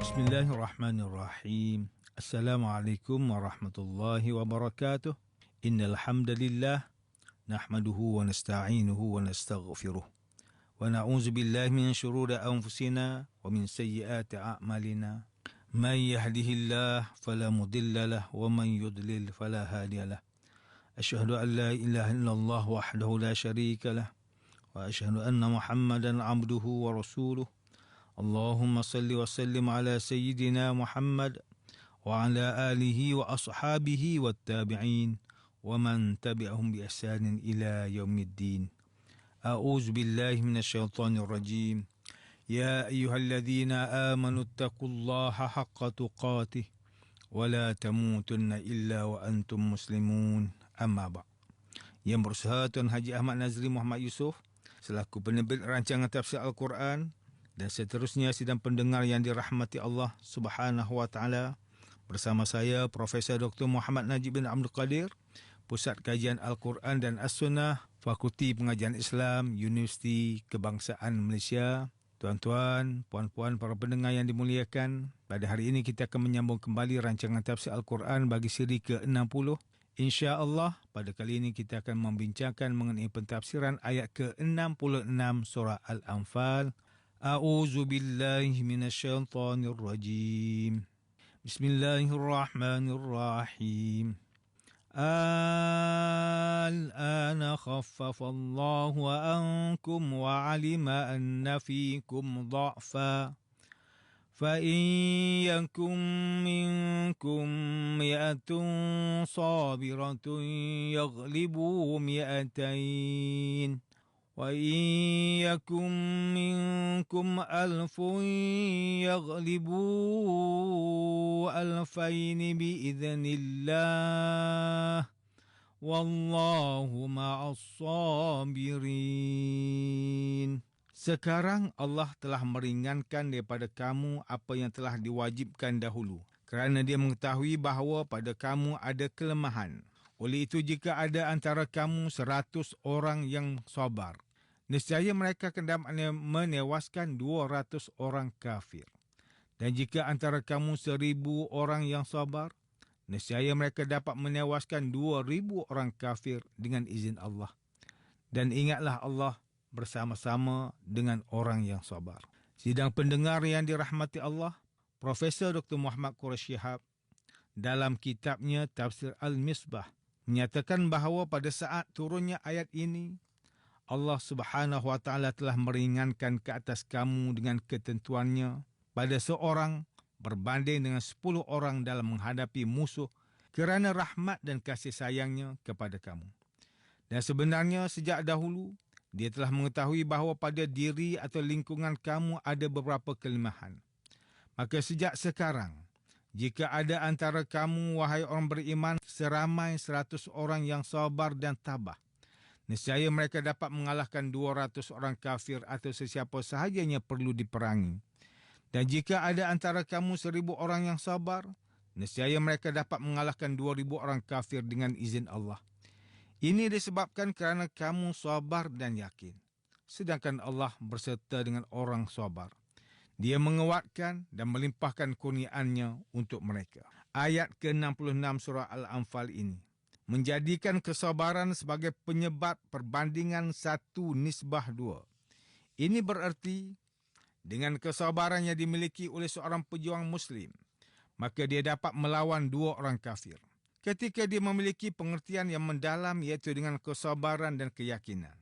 Bismillahirrahmanirrahim. Assalamualaikum warahmatullahi wabarakatuh. Innal hamdalillah nahmaduhu wa nasta'inuhu wa nastaghfiruh. Wa na'udzu billahi min shururi anfusina wa min sayyiati a'malina. Man yahdihillahu fala mudilla lahu wa man yudlil fala hadiya lahu. Asyhadu an la ilaha illallah wahdahu la syarika lahu wa asyhadu anna Muhammadan 'abduhu wa rasuluh. Allahumma salli wa sallim ala sayyidina Muhammad wa ala alihi wa ashabihi wa tabi'in wa man tabi'ahum bi ihsanin ila yaumiddin. A'udzu billahi minasyaitonir rajim. Ya ayyuhalladzina amanu taqullaha haqqa tuqatih wa la tamutunna illa wa antum muslimun. Amma ba'. Yang berusaha Tuan Haji Ahmad Nazri Muhammad Yusof selaku penerbit rancangan tafsir Al-Quran dan seterusnya sidang pendengar yang dirahmati Allah Subhanahu wa taala, bersama saya Profesor Dr. Muhammad Najib bin Abdul Qadir, Pusat Kajian Al-Quran dan As-Sunnah, Fakulti Pengajian Islam, Universiti Kebangsaan Malaysia. Tuan-tuan, puan-puan, para pendengar yang dimuliakan, pada hari ini kita akan menyambung kembali rancangan tafsir Al-Quran bagi siri ke-60. InsyaAllah pada kali ini kita akan membincangkan mengenai pentafsiran ayat ke-66 surah Al-Anfal. A'udzu billahi minasyaitonir rajim. Bismillahirrahmanirrahim. Al-ana khaffafa Allahu ankum wa 'alima anna fiikum dha'fa. فَإِنْ يَكُنْ مِنْكُمْ مِائَةٌ صَابِرَةٌ يَغْلِبُوا مِائَتَيْنِ وَإِنْ يَكُنْ مِنْكُمْ أَلْفٌ يَغْلِبُوا أَلْفَيْنِ بِإِذْنِ اللَّهِ وَاللَّهُ مَعَ الصَّابِرِينَ. Sekarang Allah telah meringankan daripada kamu apa yang telah diwajibkan dahulu, kerana Dia mengetahui bahawa pada kamu ada kelemahan. Oleh itu, jika ada antara kamu 100 orang yang sabar, nescaya mereka akan menewaskan 200 orang kafir. Dan jika antara kamu 1000 orang yang sabar, nescaya mereka dapat menewaskan 2000 orang kafir dengan izin Allah. Dan ingatlah Allah bersama-sama dengan orang yang sabar. Sidang pendengar yang dirahmati Allah, Profesor Dr. Muhammad Quraish Shihab dalam kitabnya Tafsir Al-Misbah menyatakan bahawa pada saat turunnya ayat ini, Allah Subhanahu wa taala telah meringankan ke atas kamu dengan ketentuannya pada seorang berbanding dengan 10 orang dalam menghadapi musuh kerana rahmat dan kasih sayangnya kepada kamu. Dan sebenarnya sejak dahulu Dia telah mengetahui bahawa pada diri atau lingkungan kamu ada beberapa kelemahan. Maka sejak sekarang, jika ada antara kamu, wahai orang beriman, seramai 100 orang yang sabar dan tabah, nescaya mereka dapat mengalahkan 200 orang kafir atau sesiapa sahajanya perlu diperangi. Dan jika ada antara kamu 1000 orang yang sabar, nescaya mereka dapat mengalahkan 2000 orang kafir dengan izin Allah. Ini disebabkan kerana kamu sabar dan yakin. Sedangkan Allah berserta dengan orang sabar. Dia menguatkan dan melimpahkan kurniaannya untuk mereka. Ayat ke-66 surah Al-Anfal ini menjadikan kesabaran sebagai penyebab perbandingan 1:2. Ini bererti dengan kesabaran yang dimiliki oleh seorang pejuang Muslim, maka dia dapat melawan 2 orang kafir. Ketika dia memiliki pengertian yang mendalam, iaitu dengan kesabaran dan keyakinan,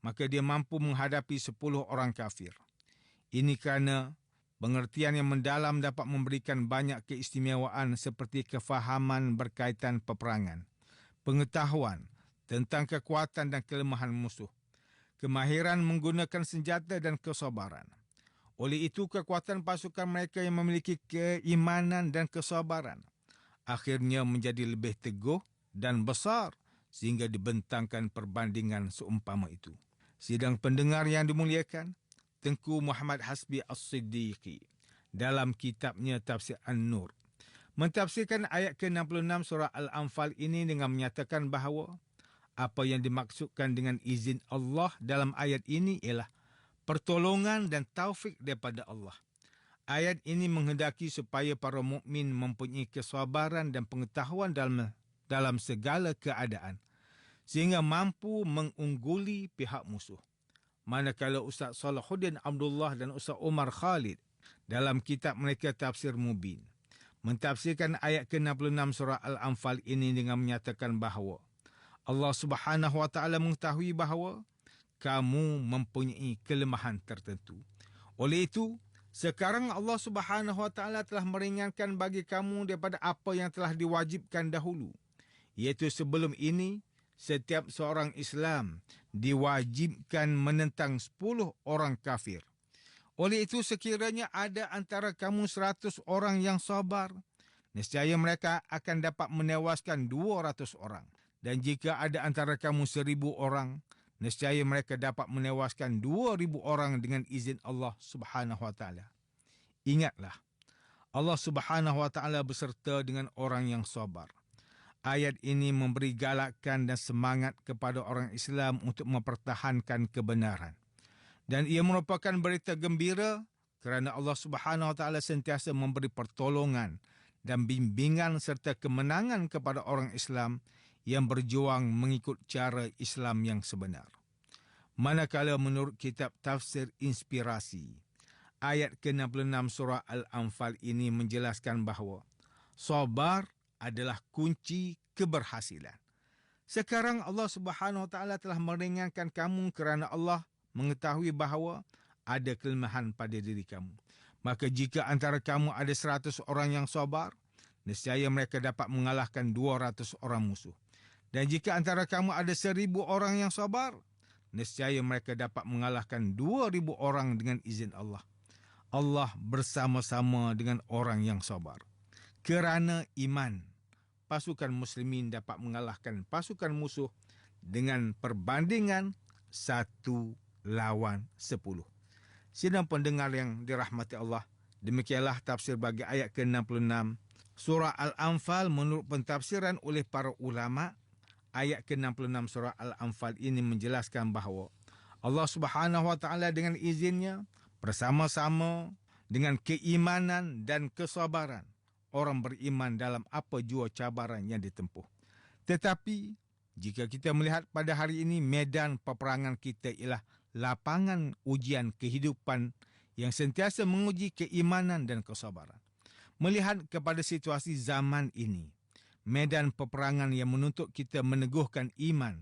maka dia mampu menghadapi 10 orang kafir. Ini kerana pengertian yang mendalam dapat memberikan banyak keistimewaan seperti kefahaman berkaitan peperangan, pengetahuan tentang kekuatan dan kelemahan musuh, kemahiran menggunakan senjata dan kesabaran. Oleh itu, kekuatan pasukan mereka yang memiliki keimanan dan kesabaran akhirnya menjadi lebih teguh dan besar sehingga dibentangkan perbandingan seumpama itu. Sidang pendengar yang dimuliakan, Tengku Muhammad Hasbi As-Siddiqi dalam kitabnya Tafsir An-Nur mentafsirkan ayat ke-66 surah Al-Anfal ini dengan menyatakan bahawa apa yang dimaksudkan dengan izin Allah dalam ayat ini ialah pertolongan dan taufik daripada Allah. Ayat ini menghendaki supaya para mukmin mempunyai kesabaran dan pengetahuan dalam segala keadaan, sehingga mampu mengungguli pihak musuh. Manakala Ustaz Salahuddin Abdullah dan Ustaz Umar Khalid dalam kitab mereka Tafsir Mubin mentafsirkan ayat ke-66 surah Al-Anfal ini dengan menyatakan bahawa Allah Subhanahu Wa Taala mengetahui bahawa kamu mempunyai kelemahan tertentu. Oleh itu, sekarang Allah Subhanahu Wa Taala telah meringankan bagi kamu daripada apa yang telah diwajibkan dahulu. Iaitu sebelum ini, setiap seorang Islam diwajibkan menentang 10 orang kafir. Oleh itu, sekiranya ada antara kamu 100 orang yang sabar, nescaya mereka akan dapat menewaskan 200 orang. Dan jika ada antara kamu 1000 orang, nescaya mereka dapat menewaskan 2000 orang dengan izin Allah Subhanahu Wa Taala. Ingatlah, Allah Subhanahu Wa Taala beserta dengan orang yang sabar. Ayat ini memberi galakan dan semangat kepada orang Islam untuk mempertahankan kebenaran. Dan ia merupakan berita gembira kerana Allah Subhanahu Wa Taala sentiasa memberi pertolongan dan bimbingan serta kemenangan kepada orang Islam yang berjuang mengikut cara Islam yang sebenar. Manakala menurut kitab Tafsir Inspirasi, ayat ke-66 surah Al-Anfal ini menjelaskan bahawa sabar adalah kunci keberhasilan. Sekarang Allah Subhanahu Wa Taala telah meringankan kamu kerana Allah mengetahui bahawa ada kelemahan pada diri kamu. Maka jika antara kamu ada 100 orang yang sabar, nescaya mereka dapat mengalahkan 200 orang musuh. Dan jika antara kamu ada 1000 orang yang sabar, nescaya mereka dapat mengalahkan 2000 orang dengan izin Allah. Allah bersama-sama dengan orang yang sabar. Kerana iman, pasukan muslimin dapat mengalahkan pasukan musuh dengan perbandingan 1 lawan 10. Sidang pendengar yang dirahmati Allah, demikianlah tafsir bagi ayat ke-66 surah Al-Anfal menurut pentafsiran oleh para ulama. Ayat ke-66 surah Al-Anfal ini menjelaskan bahawa Allah Subhanahu Wa Taala dengan izinnya bersama-sama dengan keimanan dan kesabaran orang beriman dalam apa jua cabaran yang ditempuh. Tetapi jika kita melihat pada hari ini, medan peperangan kita ialah lapangan ujian kehidupan yang sentiasa menguji keimanan dan kesabaran. Melihat kepada situasi zaman ini, medan peperangan yang menuntut kita meneguhkan iman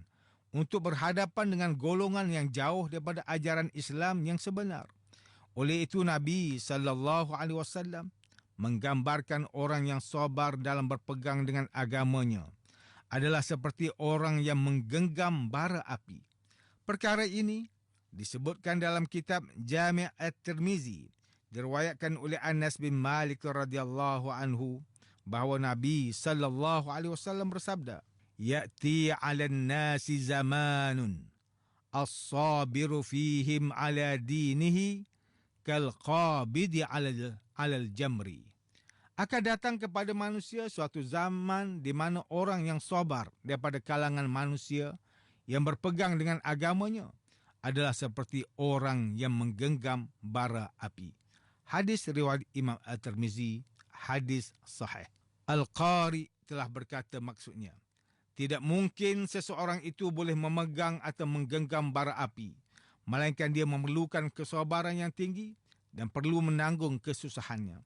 untuk berhadapan dengan golongan yang jauh daripada ajaran Islam yang sebenar. Oleh itu Nabi SAW menggambarkan orang yang sabar dalam berpegang dengan agamanya adalah seperti orang yang menggenggam bara api. Perkara ini disebutkan dalam kitab Jami' At-Tirmizi, diriwayatkan oleh Anas bin Malik radhiyallahu anhu bahawa Nabi SAW bersabda, "Ya'ti 'alan nasi zamanun as-sabiru fihim 'ala dinihi kal qabidi 'alal jamri." Akan datang kepada manusia suatu zaman di mana orang yang sabar daripada kalangan manusia yang berpegang dengan agamanya adalah seperti orang yang menggenggam bara api. Hadis riwayat Imam At-Tirmizi, hadis sahih. Al-Qari telah berkata maksudnya, tidak mungkin seseorang itu boleh memegang atau menggenggam bara api, melainkan dia memerlukan kesabaran yang tinggi dan perlu menanggung kesusahannya.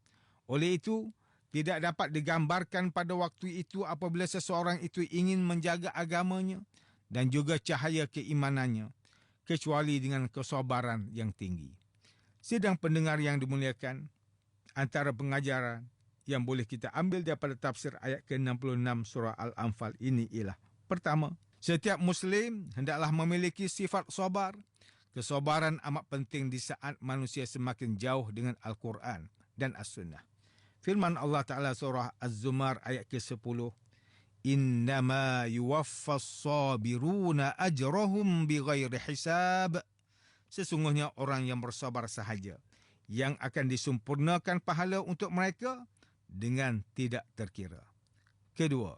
Oleh itu, tidak dapat digambarkan pada waktu itu apabila seseorang itu ingin menjaga agamanya dan juga cahaya keimanannya, kecuali dengan kesabaran yang tinggi. Sidang pendengar yang dimuliakan, antara pengajaran yang boleh kita ambil daripada tafsir ayat ke-66 surah Al-Anfal ini ialah, pertama, setiap Muslim hendaklah memiliki sifat sabar. Kesabaran amat penting di saat manusia semakin jauh dengan Al-Quran dan As-Sunnah. Firman Allah Ta'ala surah Az-Zumar ayat ke-10, "Innama yuwaffas sabiruna ajrahum bighairi hisab." Sesungguhnya orang yang bersabar sahaja yang akan disempurnakan pahala untuk mereka dengan tidak terkira. Kedua,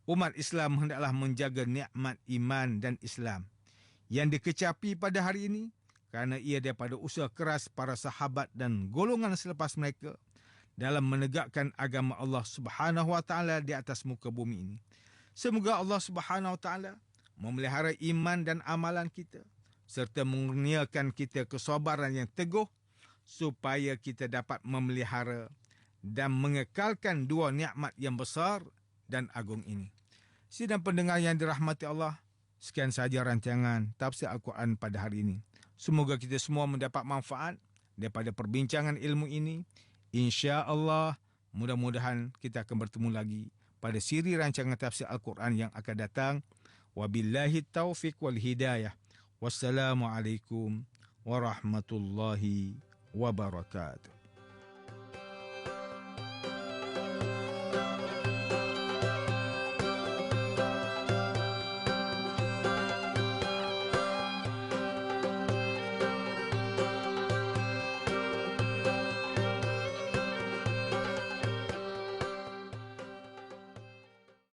umat Islam hendaklah menjaga nikmat iman dan Islam yang dikecapi pada hari ini kerana ia daripada usaha keras para sahabat dan golongan selepas mereka dalam menegakkan agama Allah Subhanahu Wa Taala di atas muka bumi ini. Semoga Allah Subhanahu Wa Taala memelihara iman dan amalan kita serta mengurniakan kita kesabaran yang teguh supaya kita dapat memelihara dan mengekalkan dua nikmat yang besar dan agung ini. Sidang pendengar yang dirahmati Allah, sekian sahaja rancangan tafsir Al-Quran pada hari ini. Semoga kita semua mendapat manfaat daripada perbincangan ilmu ini. Insya-Allah, mudah-mudahan kita akan bertemu lagi pada siri rancangan tafsir Al-Quran yang akan datang. Wabillahi taufiq wal hidayah. Wassalamualaikum warahmatullahi wabarakatuh.